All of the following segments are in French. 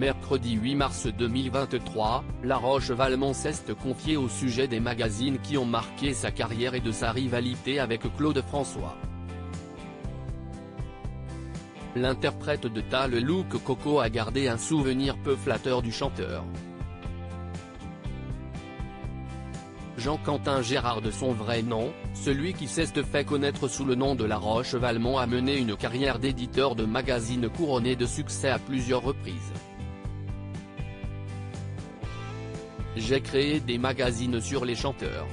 Mercredi 8 mars 2023, La Roche-Valmont s'est confiée au sujet des magazines qui ont marqué sa carrière et de sa rivalité avec Claude François. L'interprète de Ta le look Coco a gardé un souvenir peu flatteur du chanteur. Jean-Quentin Gérard de son vrai nom, celui qui s'est fait connaître sous le nom de La Roche-Valmont a mené une carrière d'éditeur de magazines couronnée de succès à plusieurs reprises. J'ai créé des magazines sur les chanteurs.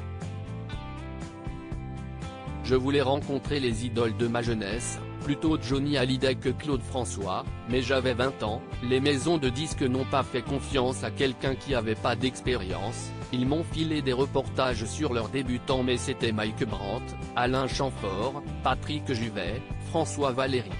Je voulais rencontrer les idoles de ma jeunesse, plutôt Johnny Hallyday que Claude François, mais j'avais 20 ans, les maisons de disques n'ont pas fait confiance à quelqu'un qui avait pas d'expérience, ils m'ont filé des reportages sur leurs débutants mais c'était Mike Brandt, Alain Chamfort, Patrick Juvet, François Valéry.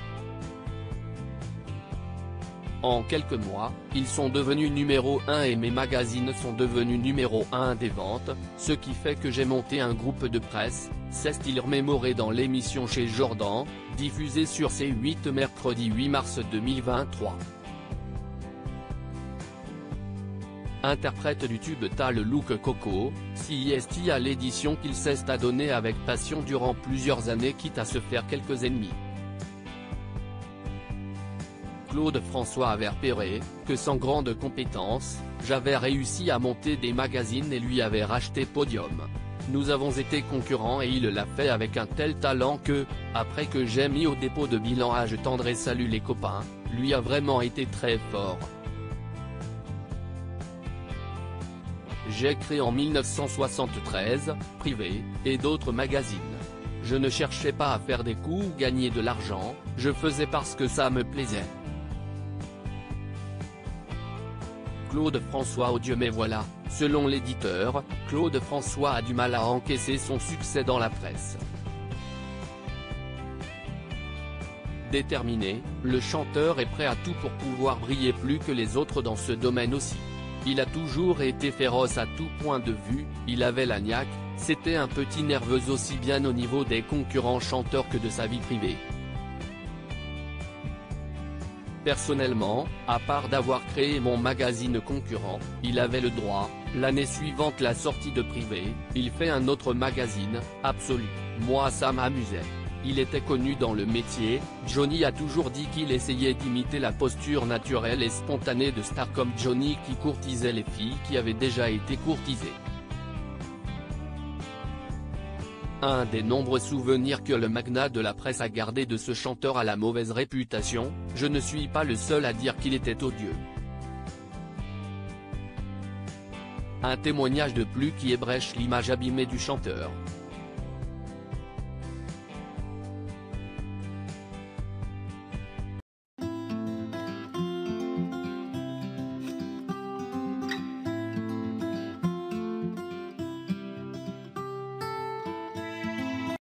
En quelques mois, ils sont devenus numéro 1 et mes magazines sont devenus numéro 1 des ventes, ce qui fait que j'ai monté un groupe de presse, s'est-il remémoré dans l'émission Chez Jordan, diffusée sur C8 mercredi 8 mars 2023. Interprète du tube Ta le look Coco, CIST à l'édition qu'il s'est adonné avec passion durant plusieurs années quitte à se faire quelques ennemis. Claude François avait repéré que sans grande compétence, j'avais réussi à monter des magazines et lui avait racheté Podium. Nous avons été concurrents et il l'a fait avec un tel talent que, après que j'ai mis au dépôt de bilan Je tendrai salut les copains, lui a vraiment été très fort. J'ai créé en 1973, Privé, et d'autres magazines. Je ne cherchais pas à faire des coups ou gagner de l'argent, je faisais parce que ça me plaisait. Claude François odieux mais voilà, selon l'éditeur, Claude François a du mal à encaisser son succès dans la presse. Déterminé, le chanteur est prêt à tout pour pouvoir briller plus que les autres dans ce domaine aussi. Il a toujours été féroce à tout point de vue, il avait la niaque, c'était un petit nerveux aussi bien au niveau des concurrents chanteurs que de sa vie privée. Personnellement, à part d'avoir créé mon magazine concurrent, il avait le droit, l'année suivante la sortie de Privé, il fait un autre magazine, Absolu. Moi ça m'amusait. Il était connu dans le métier, Johnny a toujours dit qu'il essayait d'imiter la posture naturelle et spontanée de stars comme Johnny qui courtisait les filles qui avaient déjà été courtisées. Un des nombreux souvenirs que le magnat de la presse a gardé de ce chanteur à la mauvaise réputation, je ne suis pas le seul à dire qu'il était odieux. Un témoignage de plus qui ébrèche l'image abîmée du chanteur.